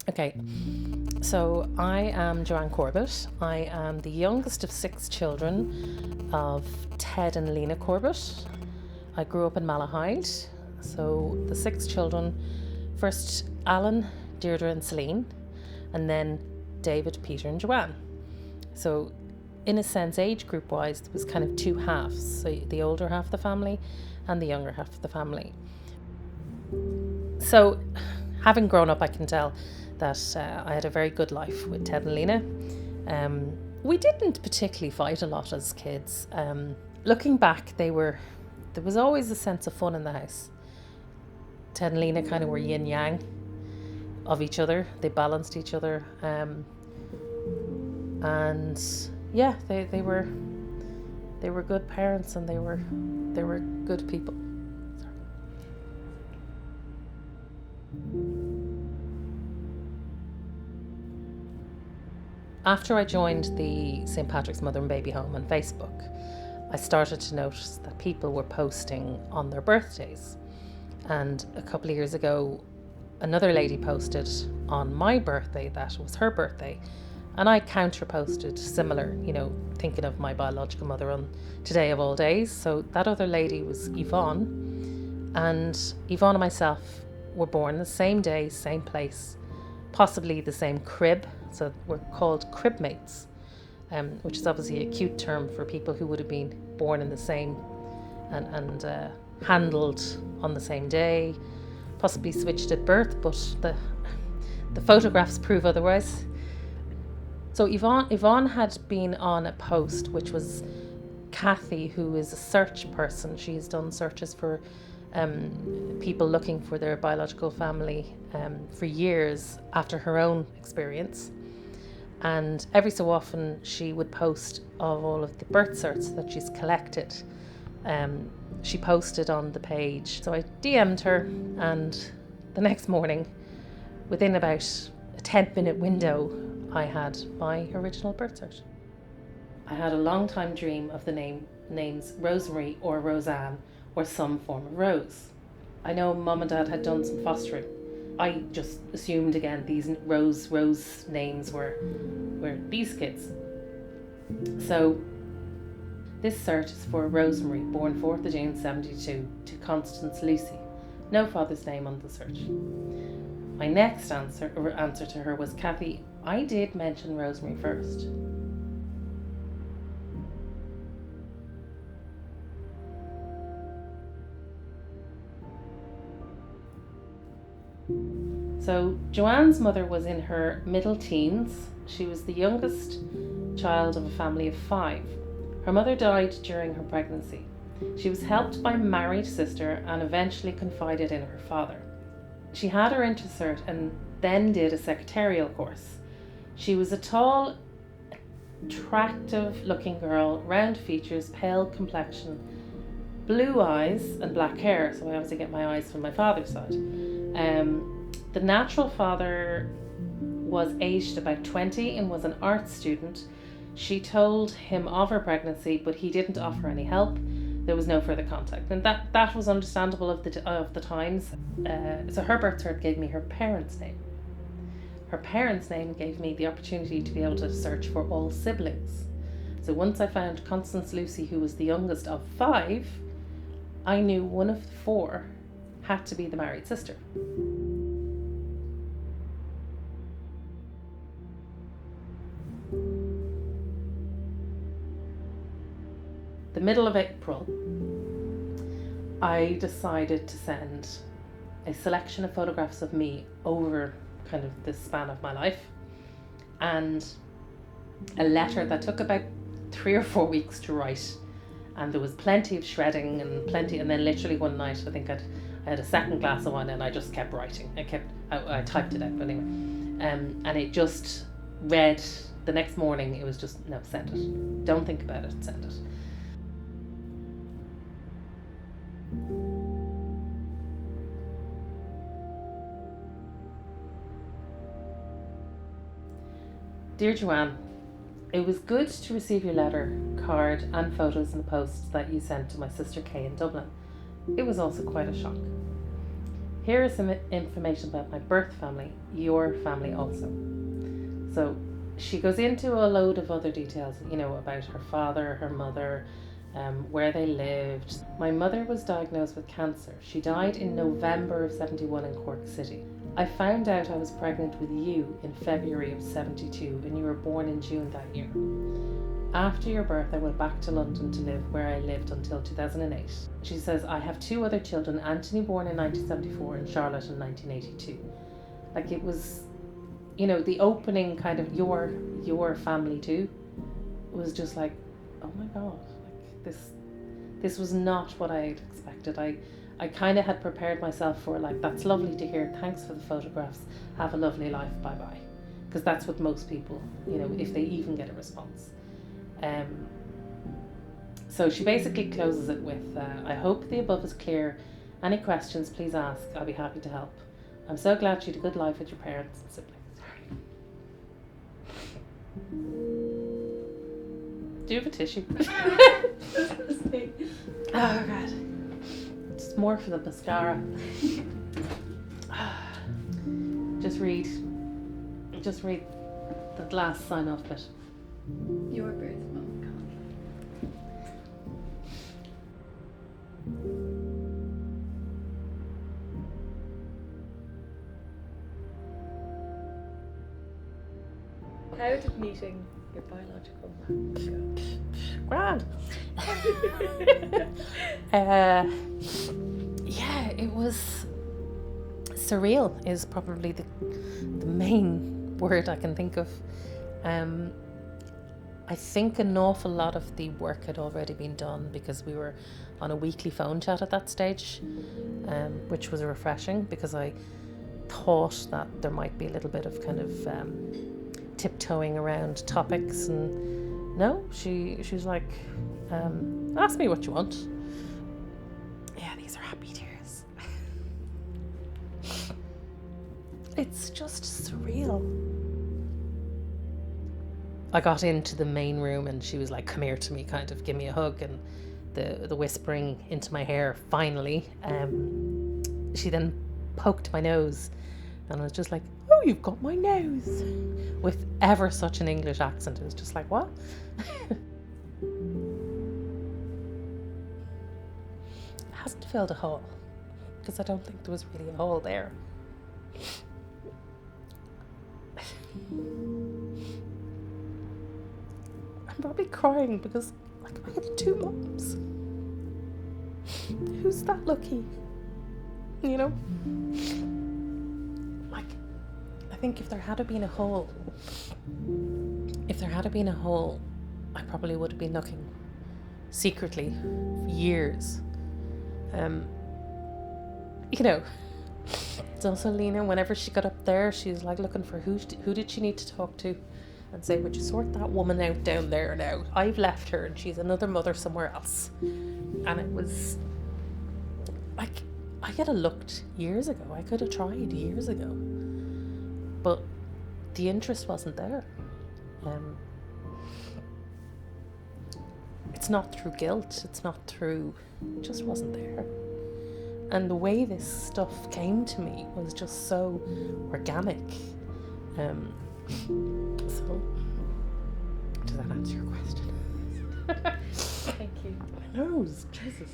Okay, so I am Joanne Corbett. I am the youngest of 6 children of Ted and Lena Corbett. I grew up in Malahide. So the 6 children, first Alan, Deirdre and Celine, and then David, Peter and Joanne. So in a sense, age group wise, there was kind of two halves. So the older half of the family and the younger half of the family. So having grown up, I can tell that I had a very good life with Ted and Lena. We didn't particularly fight a lot as kids. Looking back, there was always a sense of fun in the house. Ted and Lena kind of were yin yang of each other. They balanced each other. And yeah, they were good parents, and they were good people. After I joined the St. Patrick's Mother and Baby Home on Facebook, I started to notice that people were posting on their birthdays. And a couple of years ago, another lady posted on my birthday that it was her birthday. And I counter-posted similar, thinking of my biological mother on today of all days. So that other lady was Yvonne. And Yvonne and myself were born the same day, same place, possibly the same crib. So we're called crib mates, which is obviously a cute term for people who would have been born in the same and handled on the same day, possibly switched at birth, but the photographs prove otherwise. So Yvonne had been on a post which was Kathy, who is a search person. She's done searches for people looking for their biological family for years after her own experience. And every so often she would post of all of the birth certs that she's collected. She posted on the page. So I DM'd her, and the next morning, within about a 10-minute window, I had my original birth cert. I had a long time dream of the names Rosemary or Roseanne or some form of Rose. I know Mum and Dad had done some fostering. I just assumed again these Rose names were these kids. So this cert is for Rosemary, born 4th of June 72 to Constance Lucy. No father's name on the cert. My next answer to her was, Kathy, I did mention Rosemary first. So Joanne's mother was in her middle teens. She was the youngest child of a family of 5. Her mother died during her pregnancy. She was helped by a married sister and eventually confided in her father. She had her intercert and then did a secretarial course. She was a tall, attractive looking girl, round features, pale complexion, blue eyes and black hair. So I obviously get my eyes from my father's side. The natural father was aged about 20 and was an art student. She told him of her pregnancy, but he didn't offer any help. There was no further contact, and that was understandable of the times. So her birth cert gave me her parents' name. Her parents' name gave me the opportunity to be able to search for all siblings. So once I found Constance Lucy, who was the youngest of 5, I knew one of the 4 had to be the married sister. The middle of April, I decided to send a selection of photographs of me over kind of the span of my life, and a letter that took about 3 or 4 weeks to write, and there was plenty of shredding and then literally one night I think I had a second glass of wine and I just kept writing. I typed it out anyway, and it just read the next morning. It was just, no, send it, don't think about it, send it. Dear Joanne, it was good to receive your letter, card and photos in the post that you sent to my sister Kay in Dublin. It was also quite a shock. Here is some information about my birth family, your family also. So she goes into a load of other details, about her father, her mother, where they lived. My mother was diagnosed with cancer. She died in November of 71 in Cork City. I found out I was pregnant with you in February of 72 and you were born in June that year. After your birth, I went back to London to live where I lived until 2008. She says, I have 2 other children, Anthony born in 1974 and Charlotte in 1982. Like, it was, the opening kind of your family too was just like, oh my God, like this was not what I had expected. I kind of had prepared myself for, like, that's lovely to hear, thanks for the photographs, have a lovely life, bye bye. Because that's what most people, if they even get a response. So she basically closes it with, I hope the above is clear. Any questions, please ask. I'll be happy to help. I'm so glad you had a good life with your parents and siblings. Do you have a tissue? Oh God. Just more for the mascara. Just read the last sign off bit. Your birth mom. How did meeting your biological mom go? Grand. Yeah, it was surreal is probably the main word I can think of. I think an awful lot of the work had already been done because we were on a weekly phone chat at that stage, which was refreshing because I thought that there might be a little bit of kind of tiptoeing around topics, and no, she was like, ask me what you want. Yeah, these are happy tears. It's just surreal. I got into the main room and she was like, come here to me, kind of give me a hug, and the whispering into my hair finally. She then poked my nose and I was just like, oh, you've got my nose, with ever such an English accent. It was just like, what? It hasn't filled a hole because I don't think there was really a hole there. I'm probably crying because, like, I had 2 moms. Who's that lucky? Like, I think if there had been a hole, I probably would have been looking secretly for years. It's also Lena, whenever she got up there, she was like looking for who did she need to talk to, and say, would you sort that woman out down there now? I've left her and she's another mother somewhere else. And it was like, I could have looked years ago. I could have tried years ago. But the interest wasn't there. It's not through guilt. It's not through, it just wasn't there. And the way this stuff came to me was just so organic. So, does that answer your question? Thank you. My nose, Jesus.